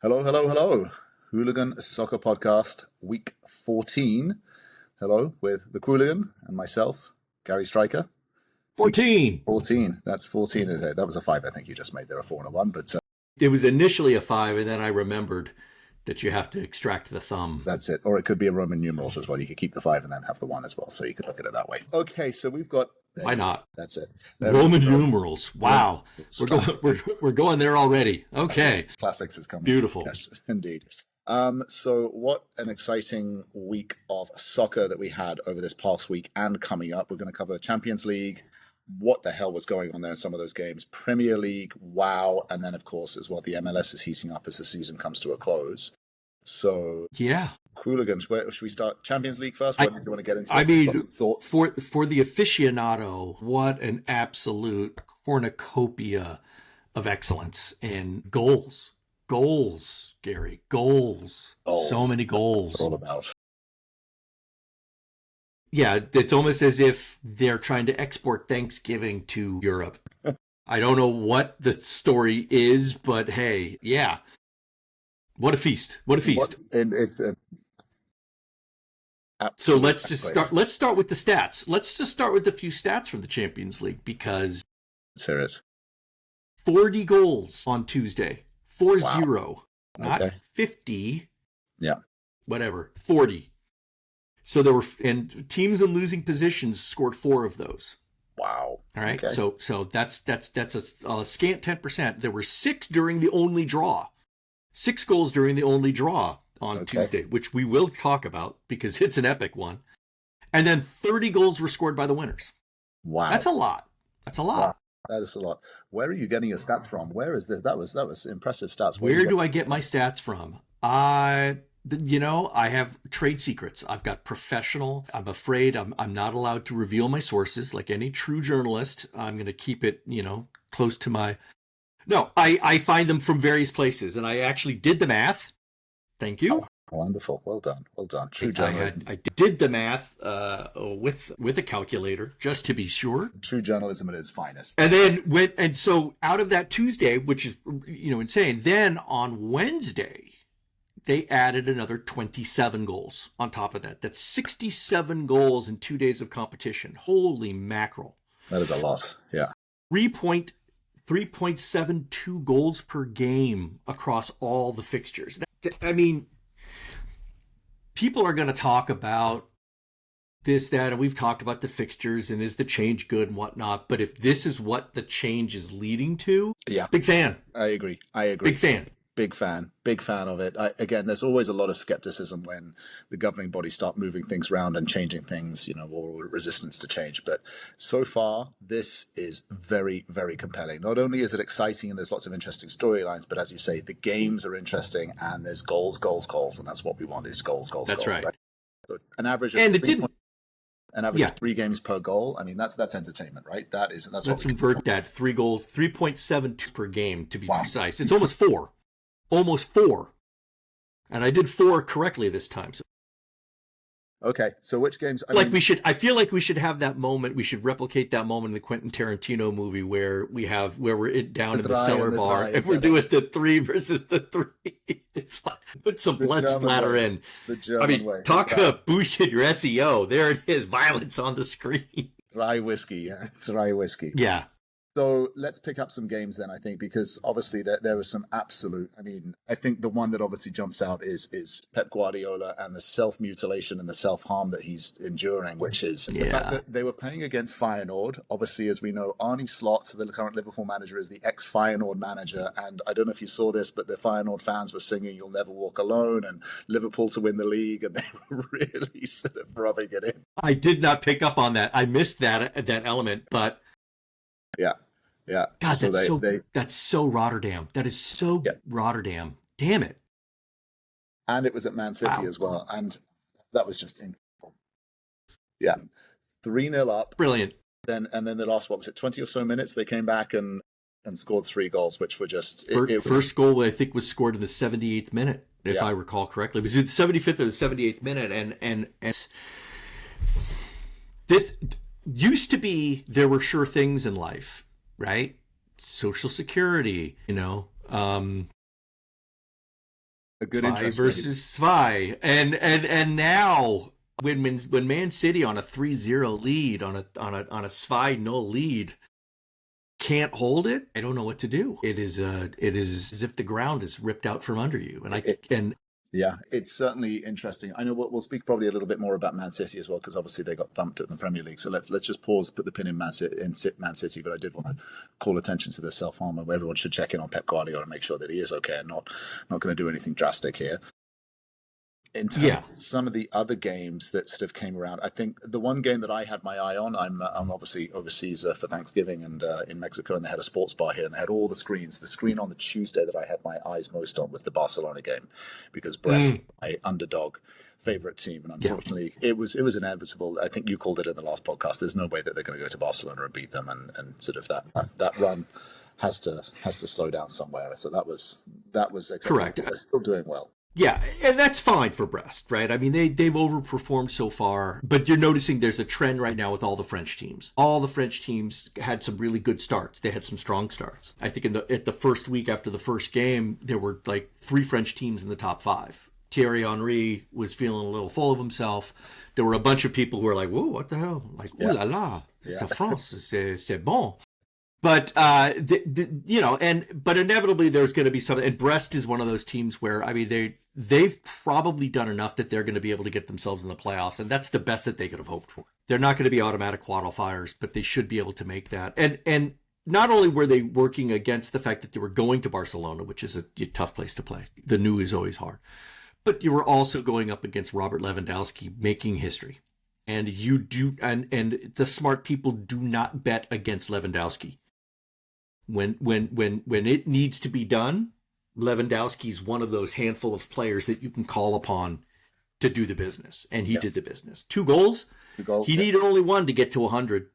Hello, hello, hello. Hooligan Soccer Podcast, week 14. Hello, with the Qooligan and myself, Gary Stryker. 14. 14. That's 14. That was a 5, I think you just made there, a 4 and a 1. But It was initially a 5, and then I remembered that you have to extract the thumb. That's it. Or it could be a Roman numerals as well. You could keep the 5 and then have the 1 as well. So you could look at it that way. Okay, so we've got... Why not? That's it. Roman numerals. Wow. We're going there already. Okay. Classics is coming. Beautiful. Yes, indeed. So what an exciting week of soccer that we had over this past week and coming up. We're going to cover Champions League, what the hell was going on there in some of those games, Premier League, wow, and then, of course, as well, the MLS is heating up as the season comes to a close. So, yeah. Qooligan, should we start Champions League first? What do you want to get into? I mean, thoughts? For the aficionado, what an absolute cornucopia of excellence and goals. Goals, Gary. Goals. So many goals. What all about. Yeah, it's almost as if they're trying to export Thanksgiving to Europe. I don't know what the story is, but hey, yeah. What a feast. What a feast. And it's a... So let's start with the stats. Let's just start with a few stats from the Champions League because let's hear it. 40 goals on Tuesday. 4-0. Wow. Not Okay. 50. Yeah. Whatever. 40. So there were, and teams in losing positions scored 4 of those. Wow. All right. Okay. So that's a scant 10%. There were 6 during the only draw. 6 goals during the only draw on Tuesday, which we will talk about because it's an epic one. And then 30 goals were scored by the winners. Wow. That's a lot. That's a lot. Wow. That is a lot. Where are you getting your stats from? Where is this? That was impressive stats. Where do I get my stats from? I have trade secrets. I've got professional. I'm afraid I'm not allowed to reveal my sources like any true journalist. I'm going to keep it, close to my... No, I find them from various places, and I actually did the math. Thank you. Oh, wonderful. Well done. Well done. True journalism. I did the math with a calculator just to be sure. True journalism at its finest. And then so out of that Tuesday, which is insane. Then on Wednesday, they added another 27 goals on top of that. That's 67 goals in 2 days of competition. Holy mackerel! That is a lot. Yeah. 3.72 goals per game across all the fixtures. I mean, people are going to talk about this, that, and we've talked about the fixtures and is the change good and whatnot. But if this is what the change is leading to, yeah, big fan. I agree. Big fan. Big fan of it. Again, there's always a lot of skepticism when the governing bodies start moving things around and changing things, or resistance to change. But so far, this is very, very compelling. Not only is it exciting and there's lots of interesting storylines, but as you say, the games are interesting and there's goals, and that's what we want is goals. That's right. So an average of and it didn't. An average of 3 games per goal. I mean, that's entertainment, right? That's Let's invert that. 3 goals, 3.72 per game to be precise. It's almost 4. Almost 4. And I did 4 correctly this time. So, okay. So which games? I feel like we should have that moment. We should replicate that moment in the Quentin Tarantino movie where we're down in the cellar bar and we're doing the 3 versus the 3. It's like, put some blood splatter in. The German way. Talk about boosting your SEO. There it is. Violence on the screen. Rye whiskey. Yeah. It's rye whiskey. Yeah. So let's pick up some games then, I think, because obviously there was some absolute, I think the one that obviously jumps out is Pep Guardiola and the self-mutilation and the self-harm that he's enduring, which is the fact that they were playing against Feyenoord. Obviously, as we know, Arne Slot, the current Liverpool manager, is the ex-Feyenoord manager. And I don't know if you saw this, but the Feyenoord fans were singing "You'll Never Walk Alone" and Liverpool to win the league. And they were really sort of rubbing it in. I did not pick up on that. I missed that element, but... Yeah. God, that's so Rotterdam. That is so Rotterdam. Damn it. And it was at Man City as well. And that was just incredible. Yeah. 3-0 up. Brilliant. And then the last, 20 or so minutes, they came back and scored 3 goals, which were just... First goal, I think, was scored in the 78th minute, if I recall correctly. It was the 75th or the 78th minute. And this used to be, there were sure things in life. Right? Social Security, A good Zwei interest versus Zwei. And now when Man City on a 3-0 lead, on a Zwei 0 lead, can't hold it, I don't know what to do. It is as if the ground is ripped out from under you. Yeah, it's certainly interesting. I know we'll speak probably a little bit more about Man City as well, because obviously they got thumped in the Premier League. So let's just pause, put the pin in Man City. But I did want to call attention to the self-harm, where everyone should check in on Pep Guardiola and make sure that he is okay and not going to do anything drastic here. In terms of some of the other games that sort of came around, I think the one game that I had my eye on, I'm obviously overseas for Thanksgiving and in Mexico, and they had a sports bar here, and they had all the screens. The screen on the Tuesday that I had my eyes most on was the Barcelona game, because Brest, my underdog favorite team, and unfortunately it was inevitable. I think you called it in the last podcast. There's no way that they're going to go to Barcelona and beat them, and sort of that run has to slow down somewhere. So that was correct. They're still doing well. Yeah, and that's fine for Brest, right? I mean, they've overperformed so far, but you're noticing there's a trend right now with all the French teams. All the French teams had some really good starts. They had some strong starts. I think at the first week after the first game, there were like 3 French teams in the top 5. Thierry Henry was feeling a little full of himself. There were a bunch of people who were like, whoa, what the hell? Like, ooh la la, c'est France, c'est bon. But but inevitably there's going to be something. And Brest is one of those teams where, I mean, they've probably done enough that they're going to be able to get themselves in the playoffs, and that's the best that they could have hoped for. They're not going to be automatic qualifiers, but they should be able to make that. And not only were they working against the fact that they were going to Barcelona, which is a tough place to play. The new is always hard, but you were also going up against Robert Lewandowski, making history. And and the smart people do not bet against Lewandowski. When it needs to be done, Lewandowski's one of those handful of players that you can call upon to do the business, and he did the business. 2 goals. He needed only 1 to get to 100,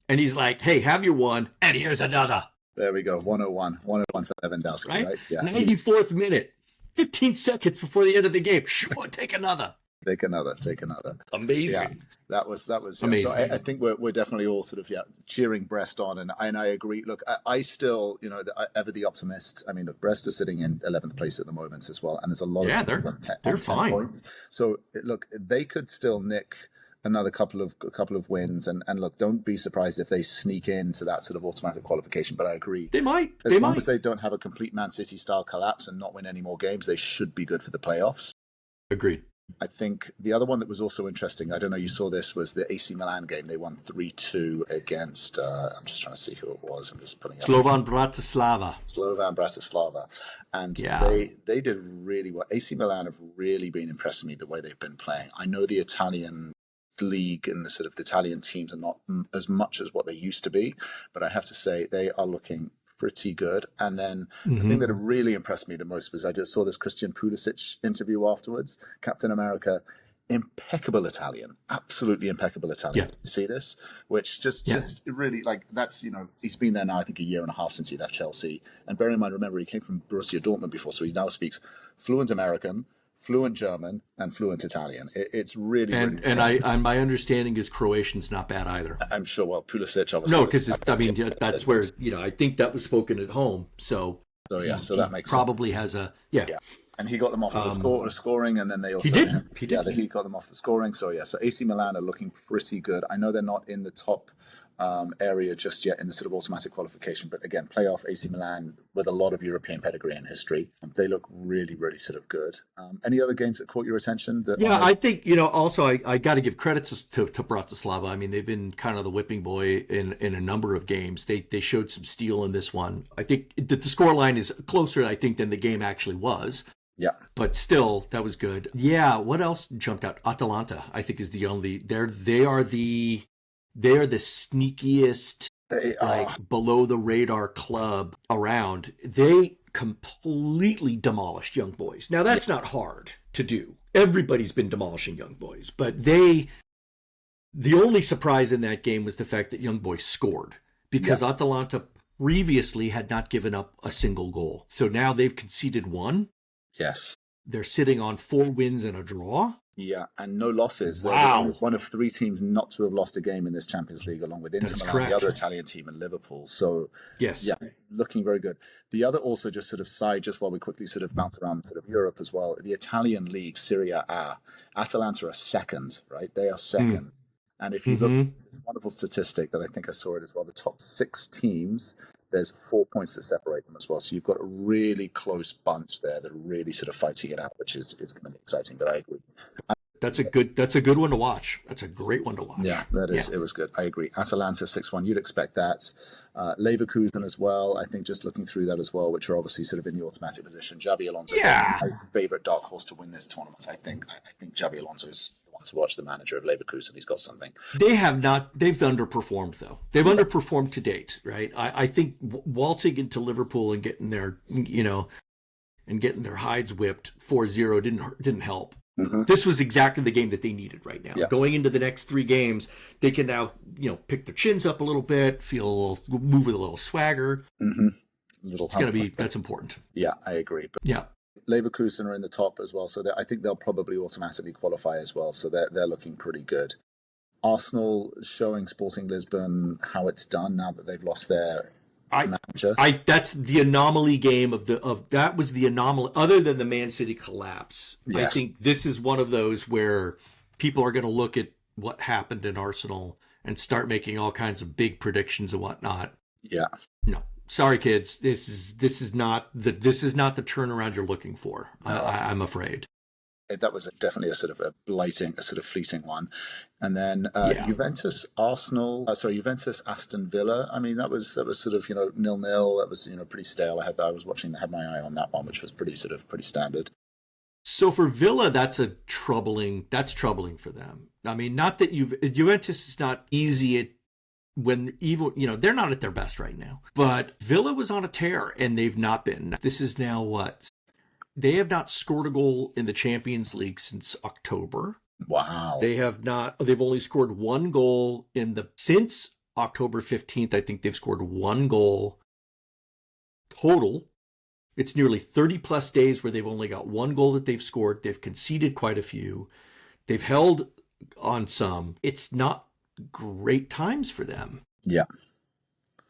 and he's like, "Hey, have your 1, and here's another." There we go, 101 for Lewandowski, right? Yeah. 94th minute, 15 seconds before the end of the game. Sure, take another. Take another. Amazing. Yeah, that was amazing. So I think we're definitely all sort of cheering Brest on, and I agree. Look, I still, ever the optimist. I mean, look, Brest is sitting in 11th place at the moment as well, and there's a lot of teams they're 10 points. So look, they could still nick another couple of wins, and look, don't be surprised if they sneak into that sort of automatic qualification. But I agree, they might. As long as they don't have a complete Man City style collapse and not win any more games, they should be good for the playoffs. Agreed. I think the other one that was also interesting, I don't know, you saw this, was the AC Milan game. They won 3-2 against, I'm just trying to see who it was. I'm just putting up. Slovan Bratislava. And they did really well. AC Milan have really been impressing me the way they've been playing. I know the Italian league and the sort of the Italian teams are not as much as what they used to be, but I have to say they are looking pretty good. And then the thing that really impressed me the most was I just saw this Christian Pulisic interview afterwards. Captain America, impeccable Italian, absolutely impeccable Italian. Yeah. You see this? Which just really, like, that's, he's been there now, I think, a year and a half since he left Chelsea. And bear in mind, remember, he came from Borussia Dortmund before, so he now speaks fluent American, fluent German, and fluent Italian. It's really, and my understanding is Croatian's not bad either. I'm sure. Well, Pulisic obviously. No, because that's where I think that was spoken at home. So that makes probably sense. Has a And he got them off the scoring, and then they also he did. Yeah, he got them off the scoring. So AC Milan are looking pretty good. I know they're not in the top area just yet in the sort of automatic qualification, but again, playoff AC Milan with a lot of European pedigree and history. They look really, really sort of good. Any other games that caught your attention? I think also I got to give credit to Bratislava. I mean, they've been kind of the whipping boy in a number of games. They showed some steel in this one. I think that the scoreline is closer, I think, than the game actually was. Yeah. But still, that was good. Yeah. What else jumped out? Atalanta, I think, is the only. They are the sneakiest, below the radar club around. They completely demolished Young Boys. Now, that's not hard to do. Everybody's been demolishing Young Boys, but the only surprise in that game was the fact that Young Boys scored, because Atalanta previously had not given up a single goal. So now they've conceded 1. Yes. They're sitting on 4 wins and a draw. Yeah, and no losses. Wow. They're one of 3 teams not to have lost a game in this Champions League, along with Inter Milan, correct. the other Italian team, and Liverpool. So, yes, yeah, looking very good. The other also just sort of side, just while we quickly sort of bounce around sort of Europe as well, the Italian league, Serie A, Atalanta are second, right? They are second. And if you look at this wonderful statistic that I think I saw it as well, the top 6 teams, there's 4 points that separate them as well. So you've got a really close bunch there that are really sort of fighting it out, which is going to be exciting. But I agree. That's a good one to watch. That's a great one to watch. Yeah, that is. Yeah. It was good. I agree. Atalanta 6-1. You'd expect that. Leverkusen as well. I think just looking through that as well, which are obviously sort of in the automatic position. Xabi Alonso, my favorite dark horse to win this tournament. I think Xabi Alonso is the one to watch. The manager of Leverkusen. He's got something. They've underperformed though. They've underperformed to date, right? I think waltzing into Liverpool and getting their hides whipped 4-0 didn't help. This was exactly the game that they needed right now. Yeah. Going into the next 3 games, they can now, pick their chins up a little bit, move with a little swagger. It's going to be, that's important. Yeah, I agree. But yeah. Leverkusen are in the top as well, so I think they'll probably automatically qualify as well. So they're looking pretty good. Arsenal showing Sporting Lisbon how it's done now that they've lost their manager. That's the anomaly game that was the anomaly other than the Man City collapse. Yes. I think this is one of those where people are going to look at what happened in Arsenal and start making all kinds of big predictions and whatnot. Yeah. No. Sorry, kids. This is not the turnaround you're looking for. I'm afraid. That was definitely a sort of fleeting one. And then Juventus Aston Villa. I mean, that was sort of 0-0. That was pretty stale. I had my eye on that one, which was pretty standard. So for Villa, that's troubling for them. I mean, not that Juventus is not easy they're not at their best right now. But Villa was on a tear, and they've not been. This is now what? They have not scored a goal in the Champions League since October. Wow. They've only scored 1 goal since October 15th. I think they've scored 1 goal total. It's nearly 30 plus days where they've only got 1 goal that they've scored. They've conceded quite a few. They've held on some. It's not great times for them. Yeah.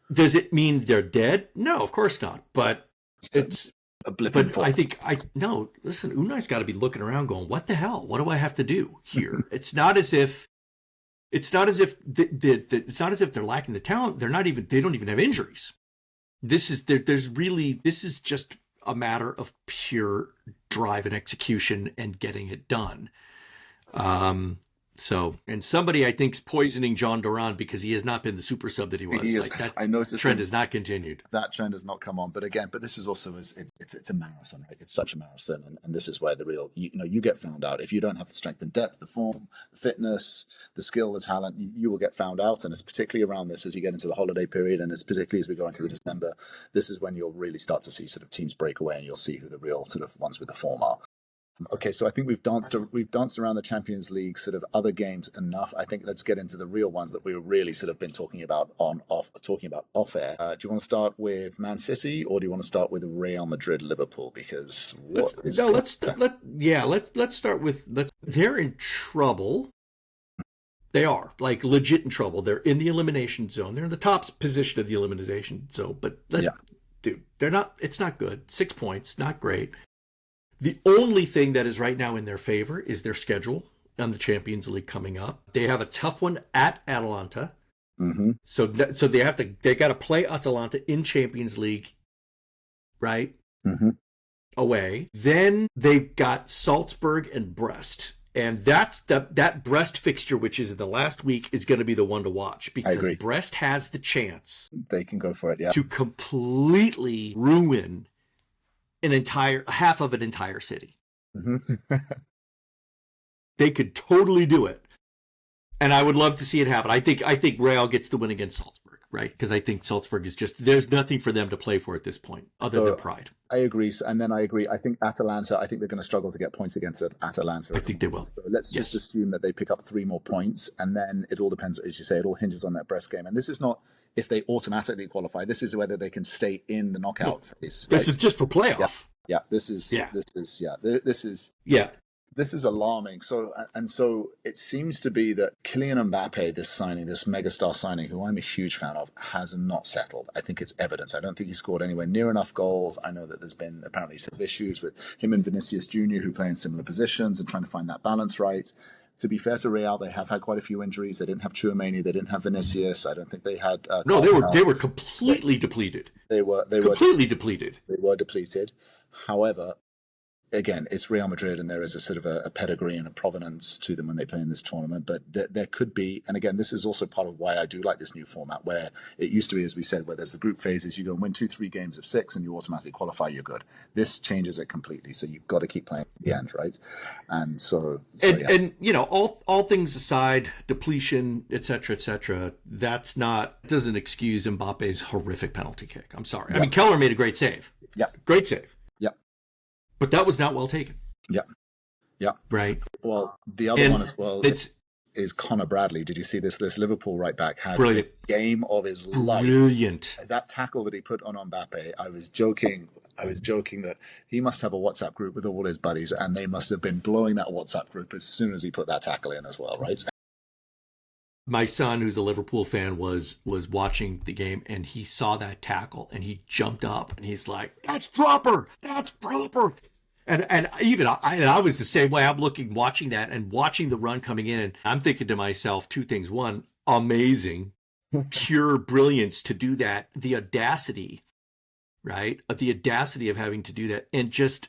Does it mean they're dead? No, of course not. But it's a blip in form. I think listen, Unai's got to be looking around going, what the hell? What do I have to do here? It's not as if they're lacking the talent. They don't even have injuries. This is just a matter of pure drive and execution and getting it done. And somebody I think is poisoning John Duran because he has not been the super sub that he was. I noticed trend has not continued. That trend has not come on. But this is also it's a marathon, right? It's such a marathon, and this is where the real you get found out if you don't have the strength and depth, the form, the fitness, the skill, the talent. You will get found out, and it's particularly around this as you get into the holiday period, and particularly as we go into the December. This is when you'll really start to see sort of teams break away, and you'll see who the real sort of ones with the form are. Okay, so I think we've danced around the Champions League sort of other games enough. I think let's get into the real ones that we've really sort of been talking about off air. Do you want to start with Man City or do you want to start with Real Madrid Liverpool? Because let's start with they're in trouble. They are like legit in trouble. They're in the elimination zone. They're in the top position of the elimination zone, but dude, they're not. It's not good. 6 points, not great. The only thing that is right now in their favor is their schedule on the Champions League coming up. They have a tough one at Atalanta. Mm-hmm. So they got to play Atalanta in Champions League, right? Mm-hmm. Away. Then they've got Salzburg and Brest. And that Brest fixture, which is the last week, is going to be the one to watch because Brest has the chance. They can go for it, yeah. To completely ruin half of an entire city. Mm-hmm. They could totally do it. And I would love to see it happen. I think Real gets the win against Salzburg, right? Because I think Salzburg is there's nothing for them to play for at this point other than pride. I agree. And then I agree. I think Atalanta, they're going to struggle to get points against Atalanta. I think they will. So let's just assume that they pick up 3 more points. And then it all depends, as you say, it all hinges on that Brest game. And this is not if they automatically qualify. This is whether they can stay in the knockout phase. This is just for playoff. Yeah. This is. This is alarming. So it seems to be that Kylian Mbappe, this signing, this megastar signing, who I'm a huge fan of, has not settled. I think it's evidence. I don't think he scored anywhere near enough goals. I know that there's been apparently some issues with him and Vinicius Jr., who play in similar positions, and trying to find that balance right. To be fair to Real, they have had quite a few injuries. They didn't have Tchouaméni. They didn't have Vinicius. I don't think they had. No, they were completely depleted. They were completely depleted. They were depleted. However, again, it's Real Madrid, and there is a sort of a pedigree and a provenance to them when they play in this tournament. But there could be, and again, this is also part of why I do like this new format, where it used to be, as we said, where there's the group phases, you go and win 2-3 games of 6 and you automatically qualify, you're good. This changes it completely, so you've got to keep playing at the end, right? And and you know, all things aside, depletion, etc., doesn't excuse Mbappe's horrific penalty kick. I'm sorry. Yeah. I mean, Keller made a great save. Yeah, great save. Yeah. But that was not well taken. Yeah. Yeah. Right. Well, the other one as well is Connor Bradley. Did you see this? This Liverpool right back had the game of his life. Brilliant. That tackle that he put on Mbappe, I was joking that he must have a WhatsApp group with all his buddies, and they must have been blowing that WhatsApp group as soon as he put that tackle in as well, right? My son, who's a Liverpool fan, was watching the game, and he saw that tackle, and he jumped up, and he's like, "That's proper! That's proper!" And even I was the same way. I'm watching that, and watching the run coming in, and I'm thinking to myself two things: one, amazing, pure brilliance to do that, the audacity, right? The audacity of having to do that, and just,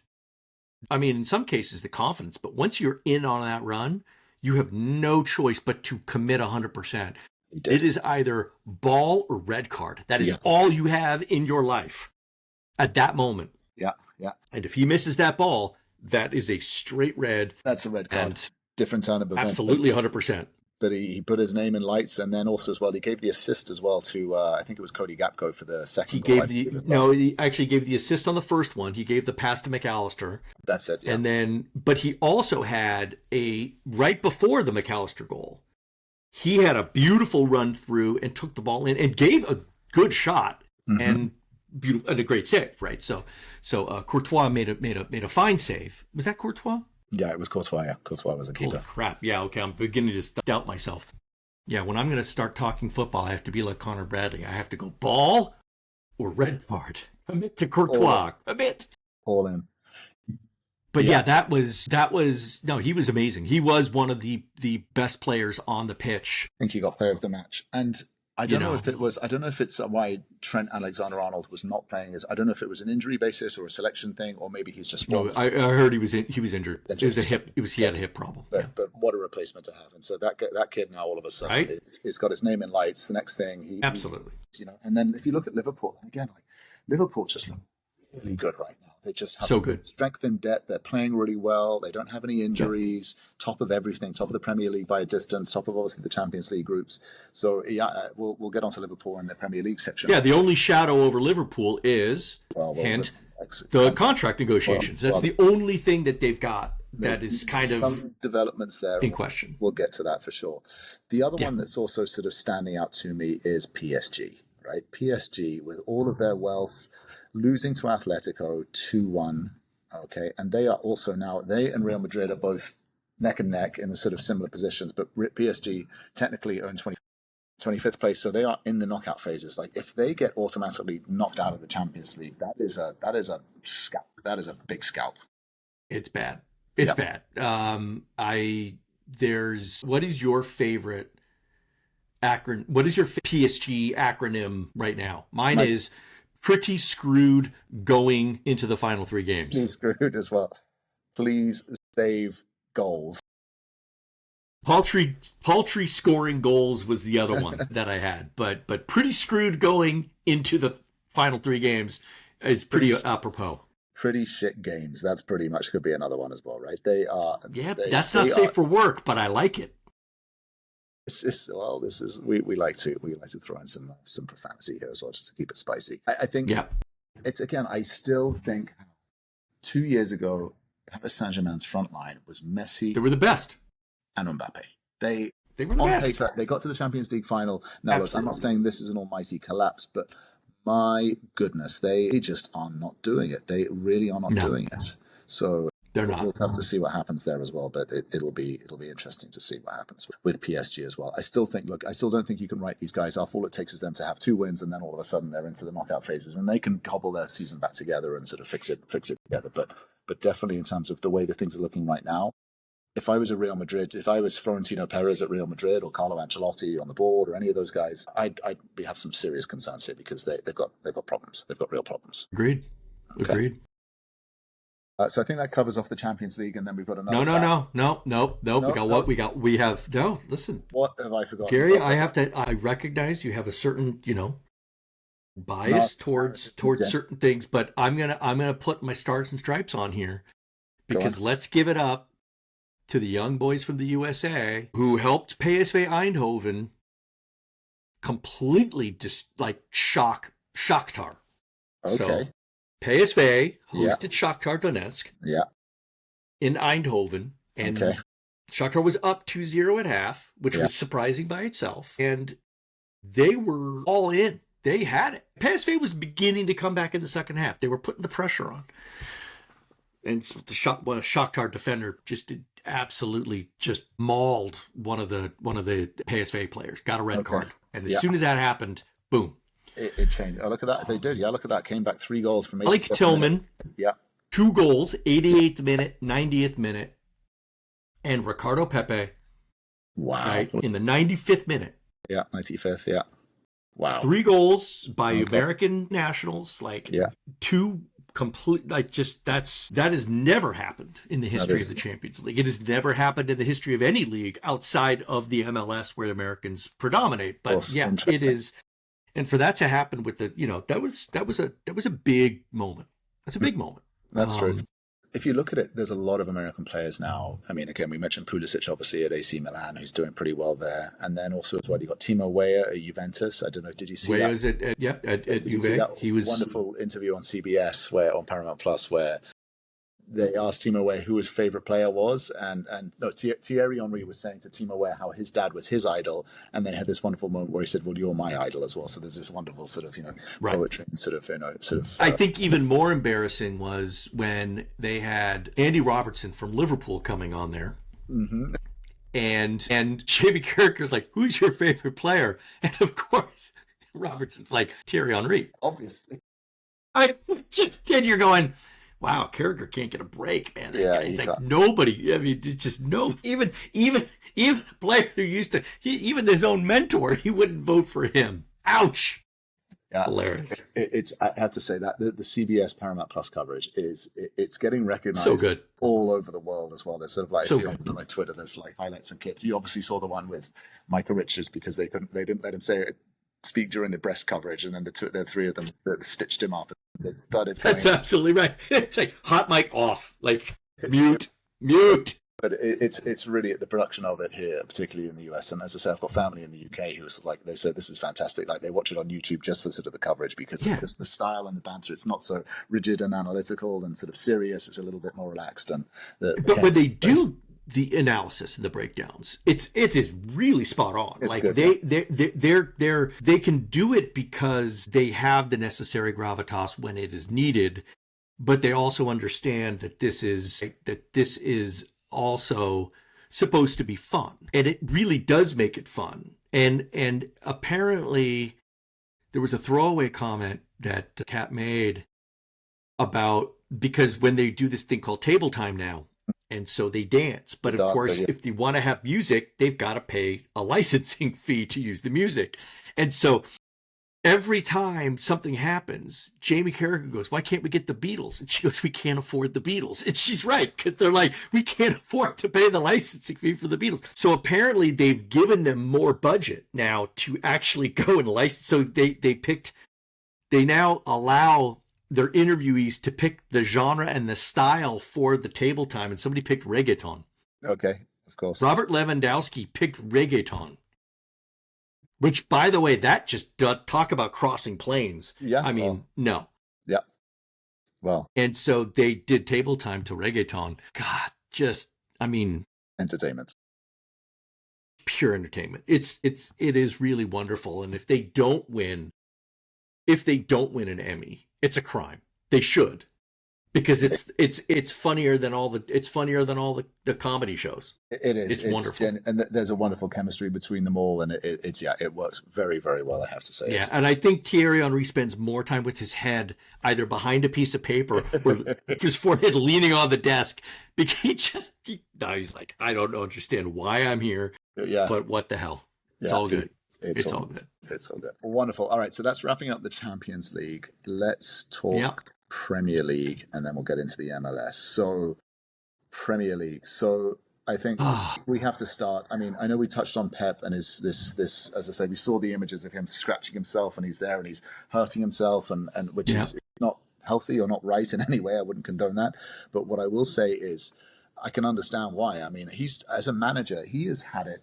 I mean, in some cases, the confidence. But once you're in on that run, you have no choice but to commit 100%. It is either ball or red card. That is all you have in your life at that moment. Yeah, yeah. And if he misses that ball, that is a straight red. That's a red card. Different turn of events. Absolutely 100%. But he put his name in lights, and then also as well, he gave the assist as well to, I think it was Cody Gakpo for the second goal. He actually gave the assist on the first one. He gave the pass to McAllister. That's it, yeah. And then, but he also had right before the McAllister goal, he had a beautiful run through and took the ball in and gave a good shot and a great save, right? So Courtois made a fine save. Was that Courtois? Yeah, it was Courtois. Yeah, Courtois was the keeper. Holy crap! Yeah, okay. I'm beginning to doubt myself. Yeah, when I'm going to start talking football, I have to be like Connor Bradley. I have to go ball or red card. Commit to Courtois. Commit. All in. But yeah, that was no. He was amazing. He was one of the best players on the pitch. I think he got player of the match, and I don't know if it's why Trent Alexander-Arnold was not playing. I don't know if it was an injury basis or a selection thing, or maybe he's just. No, I heard he was injured. It was a hip. He had a hip problem. But what a replacement to have! And so that kid now all of a sudden, right? It's got his name in lights. The next thing absolutely. And then if you look at Liverpool again, Liverpool just look really good right now. They just have so good strength and depth. They're playing really well. They don't have any injuries. Yeah. Top of everything. Top of the Premier League by a distance. Top of obviously the Champions League groups. So yeah, we'll get onto Liverpool in the Premier League section. Yeah, the only shadow over Liverpool is the contract negotiations. That's the only thing that they've got that is kind of some developments there in question. We'll get to that for sure. The other one that's also sort of standing out to me is PSG. Right, PSG with all of their wealth, losing to Atletico 2-1, okay, and they are also now, they and Real Madrid are both neck and neck in the sort of similar positions, but PSG technically are in 25th place, so they are in the knockout phases. Like, if they get automatically knocked out of the Champions League, that is a scalp. That is a big scalp. It's bad. It's bad. What is your favorite acronym? What is your PSG acronym right now? Mine is pretty screwed going into the final 3 games. Pretty screwed as well. Please save goals. Paltry scoring goals was the other one that I had, but pretty screwed going into the final 3 games is pretty apropos. Pretty shit games. That's pretty much could be another one as well, right? They are. Yeah, that's not safe for work, but I like it. We like to throw in some profanity here as well, just to keep it spicy. I think it's, again, I still think 2 years ago, Paris Saint-Germain's front line was Messi. They were the best. And Mbappe. They were the best. Paper, they got to the Champions League final. Now, look, I'm not saying this is an almighty collapse, but my goodness, they just are not doing it. They really are not doing it. So They're not. We'll have to see what happens there as well, but it'll be interesting to see what happens with PSG as well. I still don't think you can write these guys off. All it takes is them to have 2 wins, and then all of a sudden they're into the knockout phases, and they can cobble their season back together and sort of fix it together. But definitely in terms of the way that things are looking right now, if I was Florentino Perez at Real Madrid or Carlo Ancelotti on the board or any of those guys, I'd have some serious concerns here because they've got problems. They've got real problems. Agreed. Okay. Agreed. So I think that covers off the Champions League, and then we've got another. No. We have no. Listen, what have I forgotten, Gary? I recognize you have a certain bias towards certain things, but I'm gonna put my stars and stripes on here because let's give it up to the young boys from the USA who helped PSV Eindhoven completely just like shock Shakhtar. Okay. So, PSV hosted Shakhtar Donetsk in Eindhoven, and Shakhtar was up 2-0 at half, which was surprising by itself, and they were all in. They had it. PSV was beginning to come back in the second half. They were putting the pressure on. And the Shakhtar defender just absolutely just mauled one of the PSV players, got a red card. And as soon as that happened, boom. It changed. Oh, look at that. They did. Yeah, look at that. Came back 3 goals from Malik Tillman. Yeah. 2 goals, 88th minute, 90th minute. And Ricardo Pepe. Wow. Right, in the 95th minute. Yeah, 95th. Yeah. Wow. 3 goals by American nationals. 2 complete, that has never happened in the history of the Champions League. It has never happened in the history of any league outside of the MLS where Americans predominate. But it is. And for that to happen with that was a big moment. That's a big moment. That's true. If you look at it, there's a lot of American players now. I mean, again, we mentioned Pulisic, obviously, at AC Milan, who's doing pretty well there. And then also as well, you got Timo Weah at Juventus. I don't know, did you see that? At Juve. He was wonderful interview on CBS on Paramount Plus where they asked Timo Weah who his favorite player was, and Thierry Henry was saying to Timo Weah how his dad was his idol, and they had this wonderful moment where he said, "Well, you're my idol as well." So there's this wonderful sort of poetry and sort of. I think even more embarrassing was when they had Andy Robertson from Liverpool coming on there, and Jamie Carragher's like, "Who's your favorite player?" And of course, Robertson's like, "Thierry Henry." Obviously, and you're going, wow, Carragher can't get a break, man. It's like nobody. I mean, it's just no. Even a player who used to, even his own mentor, he wouldn't vote for him. Ouch. Yeah, hilarious. I have to say that the CBS Paramount Plus coverage it's getting recognized so good all over the world as well. There's sort of like on Twitter, there's like highlights and clips. You obviously saw the one with Micah Richards because they didn't let him speak during the breast coverage, and then the 3 of them stitched him up. It started. That's absolutely right. It's like hot mic off, like mute. But it's really the production of it here, particularly in the US. And as I say, I've got family in the UK who was like, they said this is fantastic. Like they watch it on YouTube just for sort of the coverage because of just the style and the banter. It's not so rigid and analytical and sort of serious. It's a little bit more relaxed. And but when they do the analysis and the breakdowns, it is really spot on. It's like good, they can do it because they have the necessary gravitas when it is needed, but they also understand that this is also supposed to be fun, and it really does make it fun. And apparently there was a throwaway comment that Kat made about, because when they do this thing called table time now, and so they dance. But of course, if they want to have music, they've got to pay a licensing fee to use the music. And so every time something happens, Jamie Carragher goes, "Why can't we get the Beatles?" And she goes, "We can't afford the Beatles." And she's right, because they're like, we can't afford to pay the licensing fee for the Beatles. So apparently they've given them more budget now to actually go and license. So they now allow their interviewees to pick the genre and the style for the table time, and somebody picked reggaeton. Okay, of course. Robert Lewandowski picked reggaeton, which, by the way, that just talk about crossing planes. Yeah, I mean, no. Yeah. Well, and so they did table time to reggaeton. God, entertainment, pure entertainment. It is really wonderful. And if they don't win an Emmy, it's a crime. They should. because it's funnier than all the comedy shows. It is. It's wonderful. And there's a wonderful chemistry between them all, and it works very, very well, I have to say. Yeah, and I think Thierry Henry spends more time with his head either behind a piece of paper or his forehead leaning on the desk, because he's like, I don't understand why I'm here, but what the hell? It's all good. It's all good. It's all good. Wonderful. All right, so that's wrapping up the Champions League. Let's talk Premier League, and then we'll get into the MLS. So, Premier League. So, I think we have to start. I mean, I know we touched on Pep and his this as I say, we saw the images of him scratching himself, and he's there and he's hurting himself, and which is not healthy or not right in any way. I wouldn't condone that. But what I will say is, I can understand why. I mean, he's, as a manager, he has had it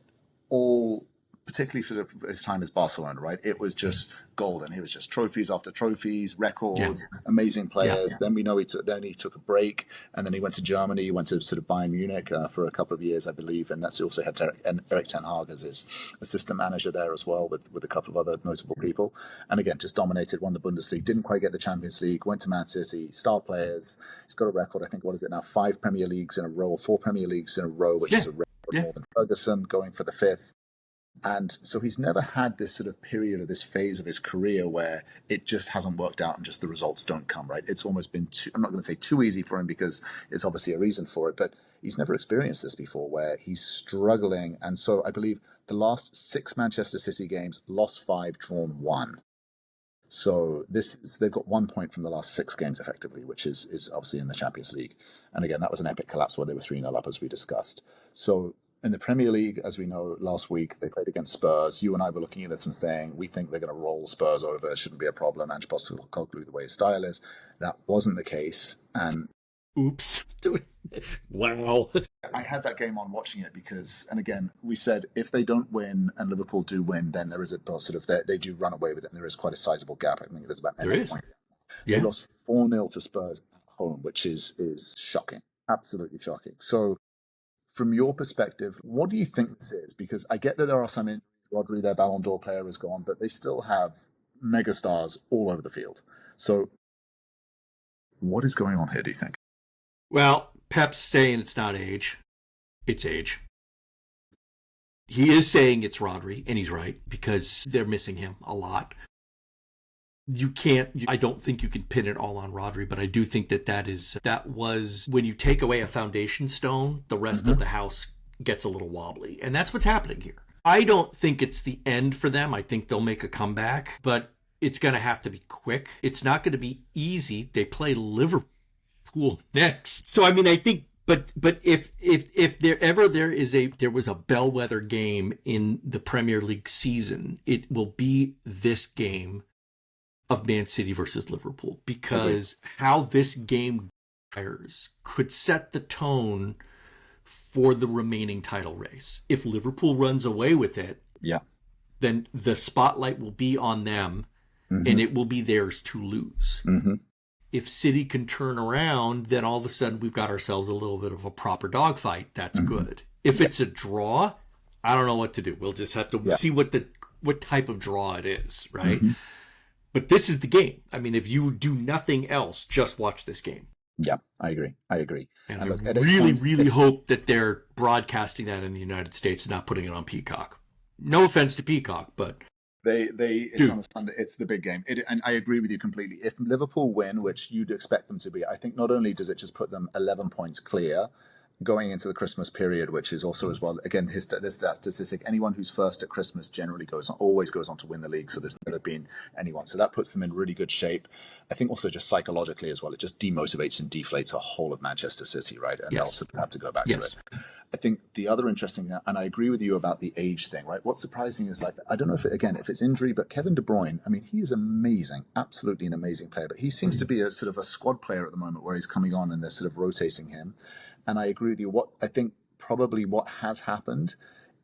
all, particularly for his time as Barcelona, right? It was just golden. He was just trophies after trophies, records, amazing players. Then we know he took a break, and then he went to Germany. He went to sort of Bayern Munich for a couple of years, I believe, and that's also had Erik ten Hag as his assistant manager there as well, with a couple of other notable people. And again, just dominated, won the Bundesliga, didn't quite get the Champions League, went to Man City, star players. He's got a record, I think, what is it now? 5 Premier Leagues in a row, 4 Premier Leagues in a row, which is a record more than Ferguson, going for the 5th. And so he's never had this sort of period or this phase of his career where it just hasn't worked out and just the results don't come, right? It's almost been I'm not going to say too easy for him, because it's obviously a reason for it, but he's never experienced this before where he's struggling. And so I believe the last 6 Manchester City games, lost 5, drawn 1. So they've got 1 point from the last 6 games effectively, which is obviously in the Champions League. And again, that was an epic collapse where they were 3-0 up, as we discussed. So in the Premier League, as we know, last week they played against Spurs. You and I were looking at this and saying, we think they're going to roll Spurs over. It shouldn't be a problem. Ange Postecoglou, the way his style is. That wasn't the case. And oops. Wow. I had that game on watching it because, and again, we said if they don't win and Liverpool do win, then there is a sort of, they do run away with it, and there is quite a sizable gap. I think there's about 8 points. They lost 4-0 to Spurs at home, which is shocking. Absolutely shocking. So, from your perspective, what do you think this is? Because I get that there are some injuries. Rodri, their Ballon d'Or player, is gone, but they still have megastars all over the field. So what is going on here, do you think? Well, Pep's saying it's not age. It's age. He is saying it's Rodri, and he's right, because they're missing him a lot. I don't think you can pin it all on Rodri, but I do think that was when you take away a foundation stone, the rest of the house gets a little wobbly. And that's what's happening here. I don't think it's the end for them. I think they'll make a comeback, but it's going to have to be quick. It's not going to be easy. They play Liverpool next. So, I mean, I think, but if there was a bellwether game in the Premier League season, it will be this game of Man City versus Liverpool, because how this game could set the tone for the remaining title race. If Liverpool runs away with it, then the spotlight will be on them, and it will be theirs to lose. If City can turn around, then all of a sudden we've got ourselves a little bit of a proper dogfight. That's good. If it's a draw, I don't know what to do. We'll just have to see what type of draw it is, right? But this is the game. I mean, if you do nothing else, just watch this game. Yeah, I agree. And look, I really hope that they're broadcasting that in the United States and not putting it on Peacock. No offense to Peacock, but it's on a Sunday. It's the big game. And I agree with you completely. If Liverpool win, which you'd expect them to be, I think not only does it just put them 11 points clear going into the Christmas period, which is also as well, again, this statistic, anyone who's first at Christmas generally always goes on to win the league. So there's never been anyone. So that puts them in really good shape. I think also just psychologically as well, it just demotivates and deflates a whole of Manchester City, right? And they'll have to go back to it. I think the other interesting thing, and I agree with you about the age thing, right? What's surprising is, like, I don't know if it's injury, but Kevin De Bruyne, I mean, he is amazing, absolutely an amazing player, but he seems to be a sort of a squad player at the moment where he's coming on and they're sort of rotating him. And I agree with you. What I think probably what has happened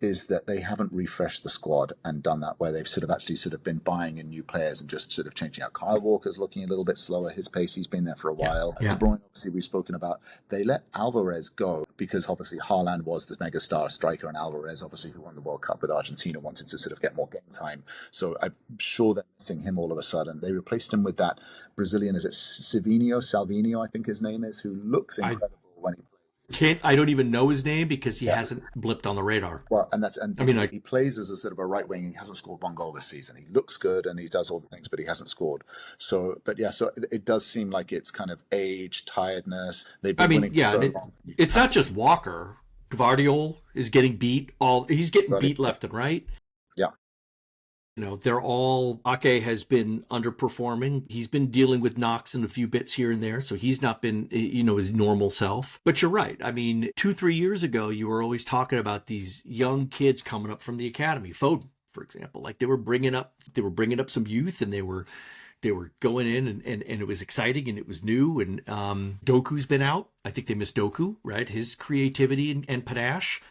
is that they haven't refreshed the squad and done that where they've sort of actually sort of been buying in new players and just sort of changing out. Kyle Walker's looking a little bit slower. His pace, he's been there for a while. Yeah. De Bruyne, obviously, we've spoken about. They let Alvarez go because obviously Haaland was the megastar striker, and Alvarez, obviously, who won the World Cup with Argentina, wanted to sort of get more game time. So I'm sure they're missing him all of a sudden. They replaced him with that Brazilian, is it Salvino, I think his name is, who looks incredible when he plays. I don't even know his name because he hasn't blipped on the radar. Well, he plays as a sort of a right wing. He hasn't scored one goal this season. He looks good and he does all the things, but he hasn't scored. So it does seem like it's kind of age, tiredness. It's not just Walker. Gvardiol is getting beat. He's getting beat left and right. Yeah. Ake has been underperforming. He's been dealing with knocks and a few bits here and there, so he's not been, his normal self. But you're right. I mean, 2-3 years ago, you were always talking about these young kids coming up from the academy. Foden, for example, like they were bringing up some youth, and they were going in, and it was exciting and it was new. And Doku's been out. I think they missed Doku, right? His creativity and panache.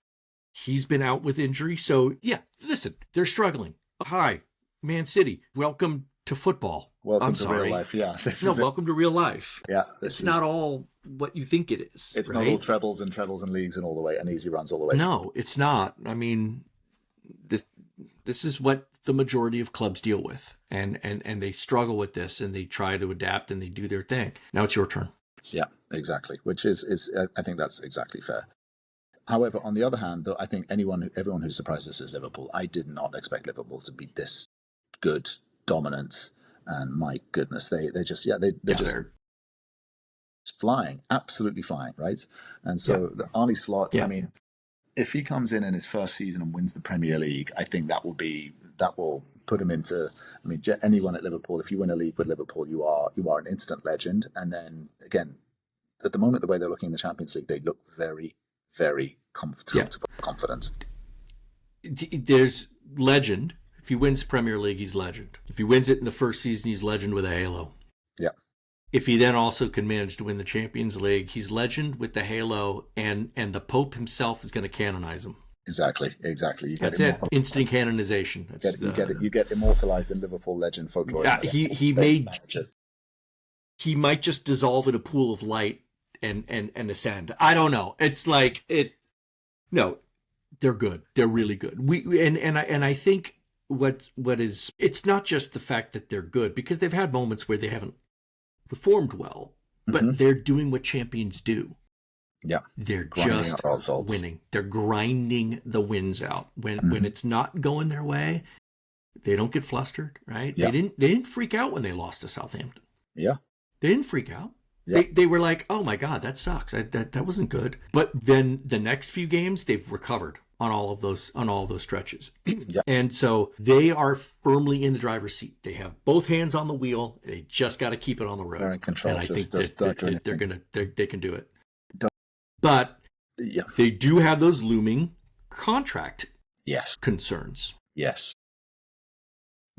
He's been out with injury. So yeah, listen, they're struggling. Hi, Man City. Welcome to football. Welcome to real life. Yeah. Welcome to real life. Yeah. It's not all what you think it is. It's right? not all trebles and leagues and all the way and easy runs all the way. No, it's not. I mean, this is what the majority of clubs deal with, and they struggle with this, and they try to adapt and they do their thing. Now it's your turn. Yeah, exactly. Which is I think that's exactly fair. However, on the other hand, though, I think everyone who surprised us is Liverpool. I did not expect Liverpool to be this good, dominant, and my goodness, they're just flying, absolutely flying, right? And so the Arne Slot, I mean, if he comes in his first season and wins the Premier League, I think that will put him into. I mean, anyone at Liverpool, if you win a league with Liverpool, you are an instant legend. And then again, at the moment, the way they're looking in the Champions League, they look very, very comfortable, confident. There's legend. If he wins Premier League, he's legend. If he wins it in the first season, he's legend with a halo. Yeah. If he then also can manage to win the Champions League, he's legend with the halo, and the Pope himself is going to canonize him. Exactly. That's it. Instant canonization. You get immortalized in Liverpool legend folklore. Yeah, he might just dissolve in a pool of light and ascend. I don't know. It's like it. No, they're good. They're really good. I think what is, it's not just the fact that they're good, because they've had moments where they haven't performed well, but they're doing what champions do. Yeah, they're just winning. They're grinding the wins out. When it's not going their way, they don't get flustered. Right? Yeah. They didn't freak out when they lost to Southampton. Yeah, they didn't freak out. Yeah. They were like, oh my God, that sucks. That wasn't good. But then the next few games, they've recovered on all of those stretches. Yeah. And so they are firmly in the driver's seat. They have both hands on the wheel. They just got to keep it on the road. They're in control. And I think they can do it. Don't. But yeah, they do have those looming contract concerns. Yes.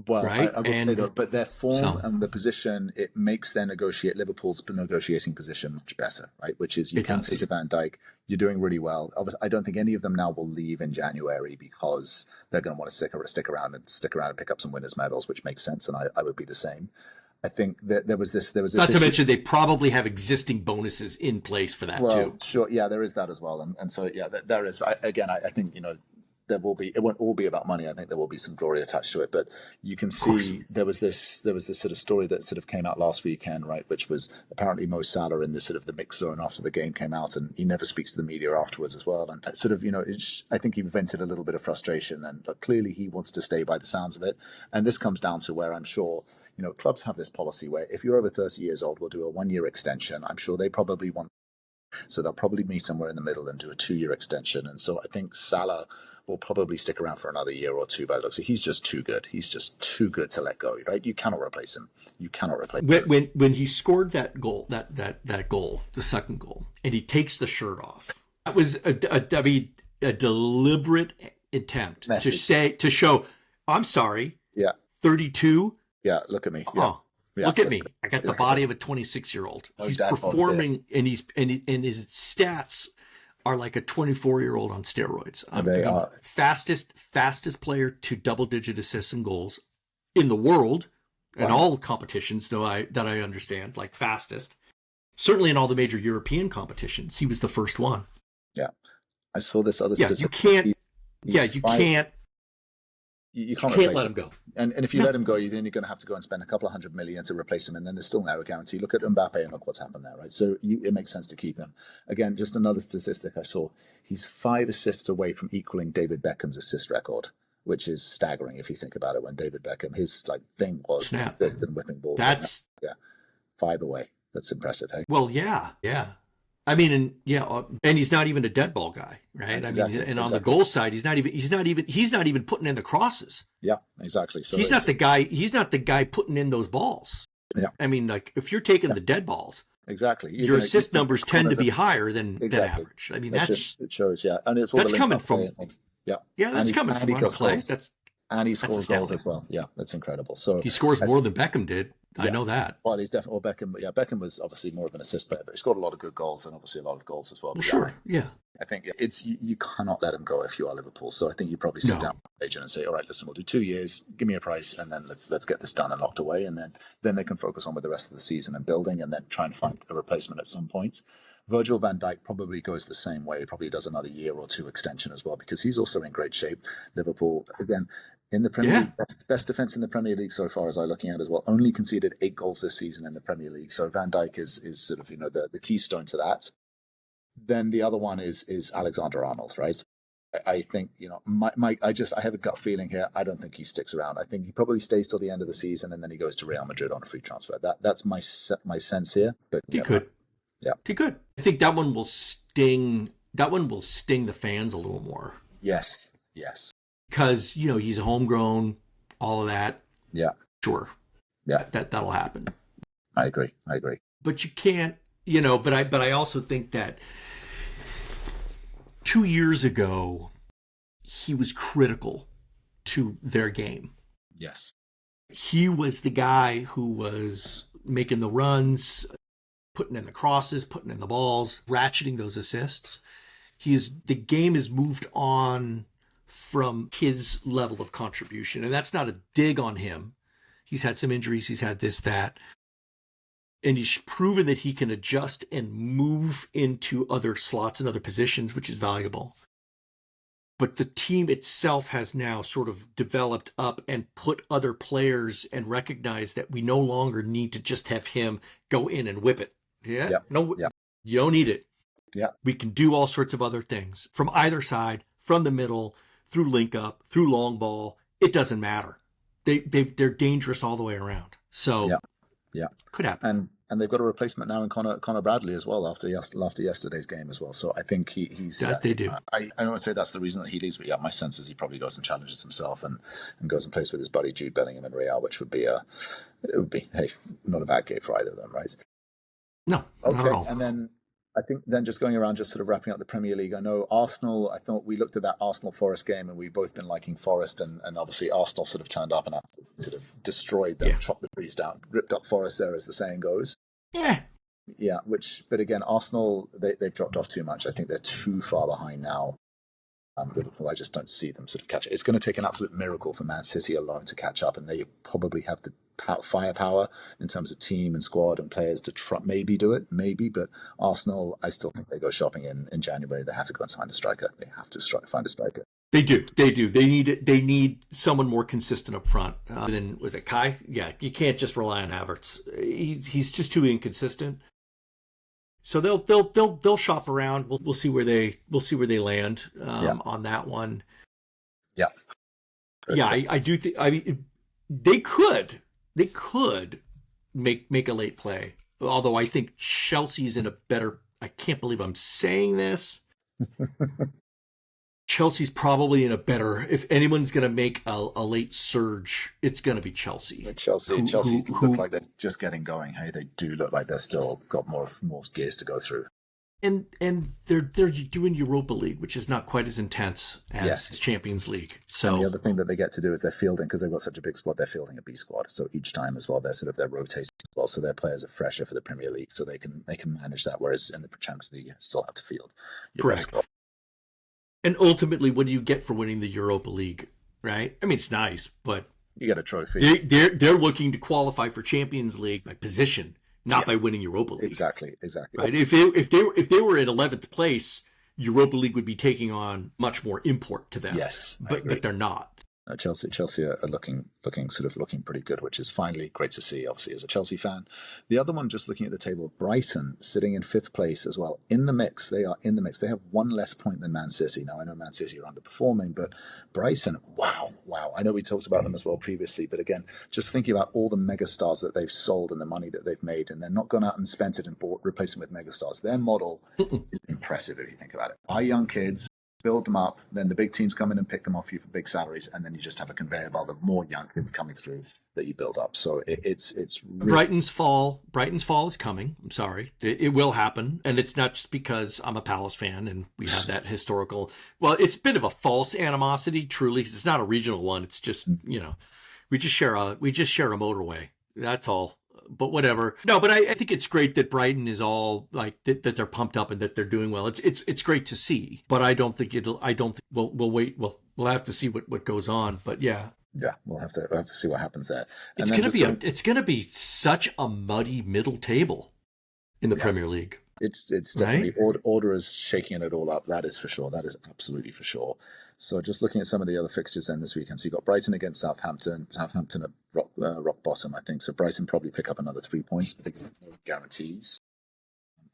Well, right? I would say that, but their form and the position, it makes Liverpool's negotiating position much better, right? Which is you can say to Van Dijk, you're doing really well. Obviously, I don't think any of them now will leave in January because they're going to want to stick around and pick up some winners' medals, which makes sense, and I would be the same. I think that there was this. Not to mention they probably have existing bonuses in place for that too. Well, sure, yeah, there is that as well, and so yeah, there is. I think there will be. It won't all be about money. I think there will be some glory attached to it. But you can see there was this sort of story that sort of came out last weekend, right? Which was apparently Mo Salah in the sort of the mix zone after the game came out, and he never speaks to the media afterwards as well. And sort of I think he vented a little bit of frustration, and clearly he wants to stay by the sounds of it. And this comes down to where I'm sure clubs have this policy where if you're over 30 years old, we'll do a 1-year extension. I'm sure they probably want, so they'll probably meet somewhere in the middle and do a 2-year extension. And so I think Salah will probably stick around for another year or two by the looks. So he's just too good. He's just too good to let go, right? You cannot replace him. When he scored that goal, that goal, the second goal, and he takes the shirt off, that was a deliberate attempt to show, I'm sorry. Yeah. 32. Yeah. Look at me. Yeah. Look at me. I got the body of a 26-year-old. He's performing, and his stats are like a 24-year-old on steroids. They are fastest player to double-digit assists and goals in the world, in all competitions that I understand, like fastest. Certainly in all the major European competitions, he was the first one. Yeah, I saw this other statistic. You can't let him go. And if you let him go, then you're going to have to go and spend a couple of $100 million to replace him, and then there's still no guarantee. Look at Mbappe and look what's happened there, right? So it makes sense to keep him. Again, just another statistic I saw. He's 5 assists away from equaling David Beckham's assist record, which is staggering if you think about it. When David Beckham, his thing was assists and whipping balls. That's 5 away. That's impressive, hey? Well, yeah. I mean, and he's not even a dead ball guy, right? Exactly, I mean, and on the goal side, he's not even putting in the crosses. Yeah, exactly. So he's not the guy putting in those balls. Yeah. I mean, like if you're taking the dead balls, exactly, your assist numbers tend to be higher than average. I mean, it shows, and it's all that's coming from that's coming from running play. And he scores goals as well. Yeah, that's incredible. So he scores more than Beckham did. I know that. Well, he's definitely Beckham. Yeah, Beckham was obviously more of an assist player, but he scored a lot of good goals and obviously a lot of goals as well. Well, sure. Yeah. I think it's you cannot let him go if you are Liverpool. So I think you probably sit down with the agent and say, all right, listen, we'll do 2 years, give me a price, and then let's get this done and locked away, and then they can focus on with the rest of the season and building, and then try and find a replacement at some point. Virgil van Dijk probably goes the same way. He probably does another year or two extension as well because he's also in great shape. Liverpool again. In the Premier League, best defense in the Premier League so far, as I'm looking at as well. Only conceded 8 goals this season in the Premier League. So Van Dijk is sort of the keystone to that. Then the other one is Alexander Arnold, right? I think I have a gut feeling here. I don't think he sticks around. I think he probably stays till the end of the season and then he goes to Real Madrid on a free transfer. That's my sense here. But he could. He could. I think that one will sting. That one will sting the fans a little more. Yes. Because, he's homegrown, all of that. Yeah. Sure. Yeah. That'll happen. I agree. But you can't, but I also think that 2 years ago, he was critical to their game. Yes. He was the guy who was making the runs, putting in the crosses, putting in the balls, ratcheting those assists. The game has moved on from his level of contribution. And that's not a dig on him. He's had some injuries. He's had this, that. And he's proven that he can adjust and move into other slots and other positions, which is valuable. But the team itself has now sort of developed up and put other players and recognized that we no longer need to just have him go in and whip it. You don't need it. Yeah. We can do all sorts of other things from either side, from the middle, through link up, through long ball. It doesn't matter. They're dangerous all the way around. So could happen. And they've got a replacement now in Connor Bradley as well after yesterday's game as well. So I think he's that they do. I don't want to say that's the reason that he leaves, but my sense is he probably goes and challenges himself and goes and plays with his buddy Jude Bellingham in Real, which would be not a bad gig for either of them, right? No. Okay, not at all. And then I think then just going around, just sort of wrapping up the Premier League. I know Arsenal, I thought we looked at that Arsenal-Forest game and we've both been liking Forest and obviously Arsenal sort of turned up and sort of destroyed them, chopped the trees down, ripped up Forest there as the saying goes. Yeah. Yeah, but again, Arsenal, they've dropped off too much. I think they're too far behind now. Liverpool, I just don't see them sort of catch it. It's going to take an absolute miracle for Man City alone to catch up, and they probably have the firepower in terms of team and squad and players to maybe do it, but Arsenal, I still think they go shopping in January. They have to go and find a striker. They have to find a striker. They do. They need someone more consistent up front. Then was it Kai? Yeah, you can't just rely on Havertz. He's just too inconsistent. So they'll shop around. We'll see where they land on that one. Yeah. I do think. I mean, they could make a late play. Although I think Chelsea's in a better. I can't believe I'm saying this. Chelsea's probably in a better. If anyone's going to make a late surge, it's going to be Chelsea. Chelsea look like they're just getting going. Hey, they do look like they're still got more gears to go through. And they're doing Europa League, which is not quite as intense as Champions League. So and the other thing that they get to do is they're fielding, because they've got such a big squad, they're fielding a B squad. So each time as well, they're rotating as well. So their players are fresher for the Premier League, so they can manage that. Whereas in the Champions League, you still have to field your best squad. And ultimately, what do you get for winning the Europa League? Right? I mean, it's nice, but you get a trophy. They're looking to qualify for Champions League by position, not by winning Europa League. Exactly. Right? If they were at 11th place, Europa League would be taking on much more import to them. Yes, but they're not. Chelsea are looking pretty good, which is finally great to see, obviously, as a Chelsea fan. The other one, just looking at the table, Brighton sitting in 5th place as well. In the mix, they are in the mix. They have one less point than Man City. Now, I know Man City are underperforming, but Brighton, wow. I know we talked about them as well previously, but again, just thinking about all the megastars that they've sold and the money that they've made, and they're not gone out and spent it and replacing with megastars. Their model is impressive if you think about it. Buy young kids, build them up, then the big teams come in and pick them off you for big salaries, and then you just have a conveyor belt of more young kids coming through that you build up. So it's really... Brighton's fall is coming. I'm sorry, it will happen, and it's not just because I'm a Palace fan and we have that historical. Well, it's a bit of a false animosity, truly. It's not a regional one. It's just we just share a motorway. That's all. But whatever. No, but I think it's great that Brighton is all like that they're pumped up and that they're doing well. It's great to see. But I don't think we'll wait. We'll have to see what goes on. But yeah, we'll have to see what happens there. And it's gonna be such a muddy middle table in the Premier League. It's definitely right? Order is shaking it all up. That is for sure. That is absolutely for sure. So just looking at some of the other fixtures then this weekend. So you've got Brighton against Southampton. Southampton at rock bottom, I think. So Brighton probably pick up another 3 points. I think it's no guarantees.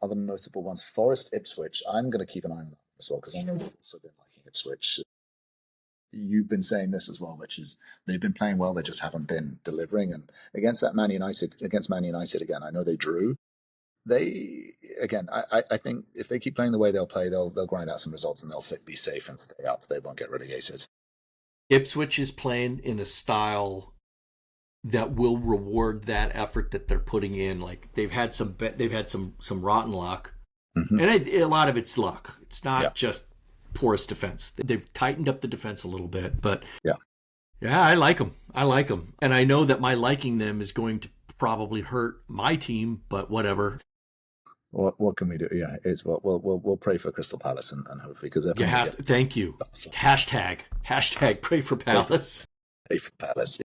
Other notable ones, Forest, Ipswich. I'm going to keep an eye on that as well, because I've also been liking Ipswich. You've been saying this as well, which is they've been playing well. They just haven't been delivering. And against Man United again, I know they drew. I think if they keep playing the way they'll play, they'll grind out some results and they'll be safe and stay up. They won't get relegated. Ipswich is playing in a style that will reward that effort that they're putting in. Like they've had some rotten luck, and a lot of it's luck. It's not just porous defense. They've tightened up the defense a little bit, but I like them. And I know that my liking them is going to probably hurt my team, but whatever. What can we do? Yeah, we'll pray for Crystal Palace and hopefully, because thank you. Hashtag pray for Palace. Pray for Palace.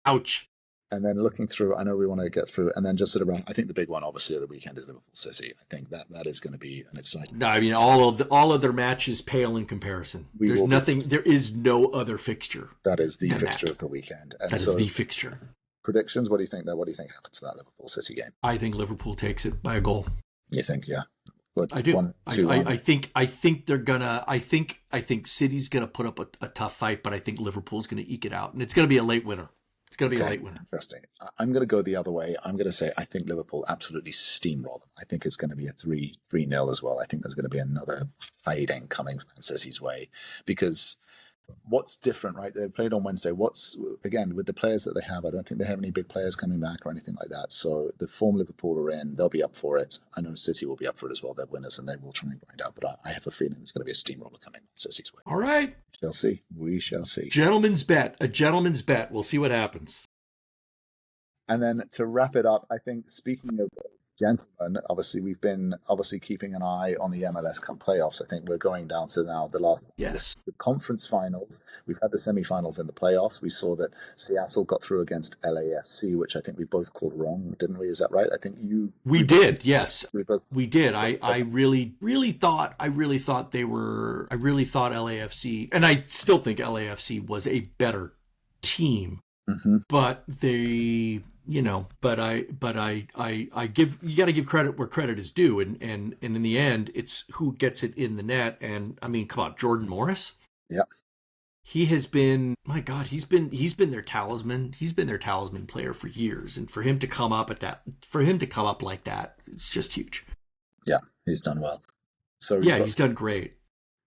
Ouch. And then looking through, I know we want to get through, and then just sort of around. I think the big one, obviously, of the weekend is Liverpool City. I think that is going to be an exciting. No, I mean all of their matches pale in comparison. There is no other fixture. That is the fixture of the weekend. And that is the fixture. Predictions. What do you think happens to that Liverpool City game? I think Liverpool takes it by a goal. You think? Yeah. Good. I do. 1-2-1. I think they're gonna. I think City's gonna put up a tough fight, but I think Liverpool's gonna eke it out, and it's gonna be a late winner. It's gonna be a late winner. Interesting. I'm gonna go the other way. I'm gonna say I think Liverpool absolutely steamroll them. I think it's gonna be a 3-0 as well. I think there's gonna be another fighting coming from City's way, because what's different, right? They played on Wednesday. Again, with the players that they have, I don't think they have any big players coming back or anything like that. So the form Liverpool are in, they'll be up for it. I know City will be up for it as well. They're winners and they will try and grind out. But I have a feeling it's going to be a steamroller coming City's way. All right. We shall see. Gentleman's bet. A gentleman's bet. We'll see what happens. And then to wrap it up, I think, speaking of gentlemen, obviously we've been keeping an eye on the MLS Cup playoffs. I think we're going down to now the last the conference finals. We've had the semifinals and the playoffs. We saw that Seattle got through against LAFC, which I think we both called wrong, didn't we? Is that right? I think we did. Yes, we did. I really thought LAFC, and I still think LAFC was a better team, but they. You got to give credit where credit is due, and in the end, it's who gets it in the net. And I mean, come on, Jordan Morris. Yeah, he has been. My God, he's been their talisman. He's been their talisman player for years, and for him to come up like that, it's just huge. Yeah, he's done well. So he's done great.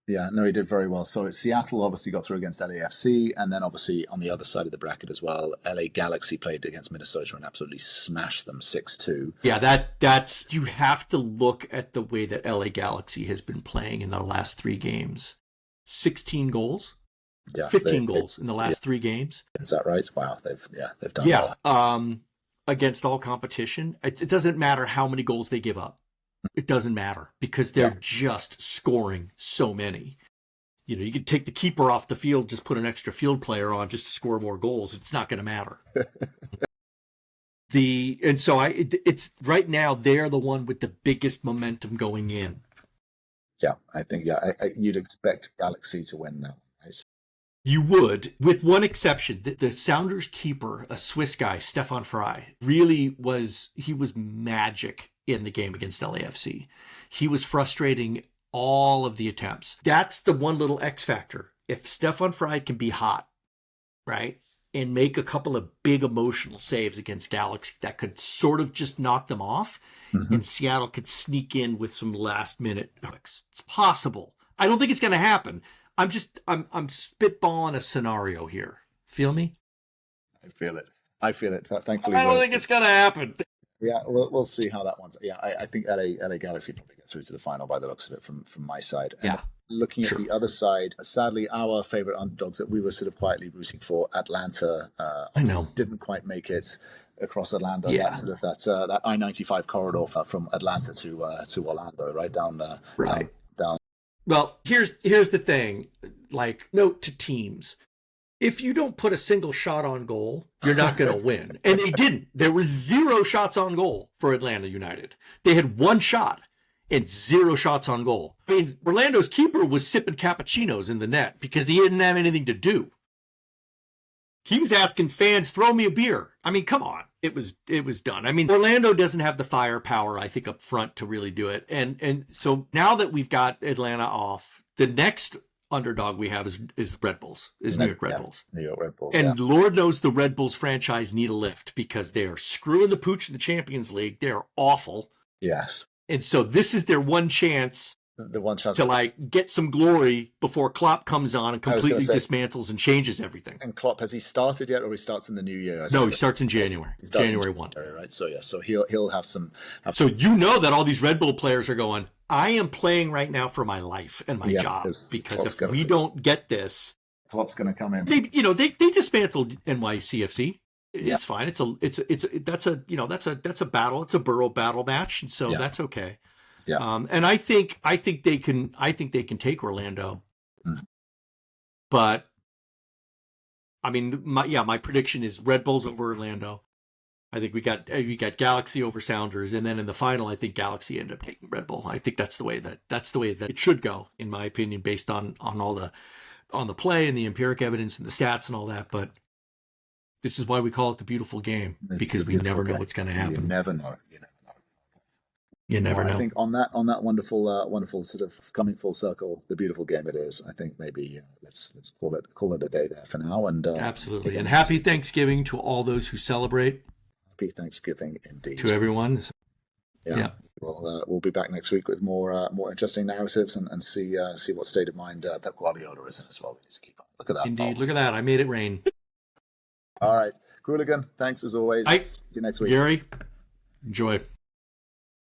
Yeah, no, he did very well. So Seattle obviously got through against LAFC, and then obviously on the other side of the bracket as well, LA Galaxy played against Minnesota and absolutely smashed them 6-2. Yeah, that's you have to look at the way that LA Galaxy has been playing in the last 3 games. 16 goals, Yeah, 15 goals in the last 3 games. Is that right? Wow, they've done well. Against all competition. It doesn't matter how many goals they give up. It doesn't matter because they're just scoring so many. You know, you could take the keeper off the field, just put an extra field player on just to score more goals. It's not going to matter. It's right now they're the one with the biggest momentum going in. Yeah, I think you'd expect Galaxy to win now. Right? You would, with one exception. The Sounders keeper, a Swiss guy, Stefan Frei, really was magic in the game against LAFC. He was frustrating all of the attempts. That's the one little X factor. If Stefan Frei can be hot, right, and make a couple of big emotional saves against Galaxy that could sort of just knock them off, and Seattle could sneak in with some last minute hooks. It's possible. I don't think it's going to happen. I'm spitballing a scenario here. Feel me? I feel it. Thankfully, I don't think it's going to happen. Yeah, we'll see how that one's. Yeah, I think LA Galaxy probably get through to the final by the looks of it from my side. And looking at the other side, sadly, our favorite underdogs that we were sort of quietly rooting for, Atlanta, I know, didn't quite make it across Orlando. Yeah. That I-95 corridor from Atlanta to Orlando, right down there. Right. Down. Well, here's the thing. Like, note to teams. If you don't put a single shot on goal, you're not going to win. And they didn't. There were 0 shots on goal for Atlanta United. They had 1 shot and 0 shots on goal. I mean, Orlando's keeper was sipping cappuccinos in the net because he didn't have anything to do. He was asking fans, throw me a beer. I mean, come on. It was done. I mean, Orlando doesn't have the firepower, I think, up front to really do it. And so now that we've got Atlanta off, the next underdog we have is Red Bulls, New York Red Bulls. New York Red Bulls. And Lord knows the Red Bulls franchise need a lift because they're screwing the pooch in the Champions League. They're awful. Yes. And so this is their one chance. The one chance to like get some glory before Klopp comes on and completely dismantles and changes everything. And Klopp, has he started yet, or he starts in the new year? No, he starts in January. January 1. Right. So yeah, so he'll have some. So you know that all these Red Bull players are going, I am playing right now for my life and my job because if we don't get this, Klopp's going to come in. They dismantled NYCFC. It's fine. That's a battle. It's a borough battle match, and so that's okay. Yeah. And I think they can take Orlando. But I mean, my prediction is Red Bulls over Orlando. I think we got Galaxy over Sounders, and then in the final, I think Galaxy ended up taking Red Bull. I think that's the way that it should go, in my opinion, based on the play and the empiric evidence and the stats and all that. But this is why we call it the beautiful game, because we never know what's going to happen. You never know. You never know. I think on that wonderful sort of coming full circle, the beautiful game it is. I think maybe let's call it a day there for now. And absolutely. And happy Thanksgiving to all those who celebrate. Happy Thanksgiving indeed to everyone. Yeah. We'll be back next week with more interesting narratives and see what state of mind Pep Guardiola is in as well. We need to keep on. Look at that. Indeed. Look at that. I made it rain. All right. Qooligan, thanks as always. See you next week. Gary, enjoy.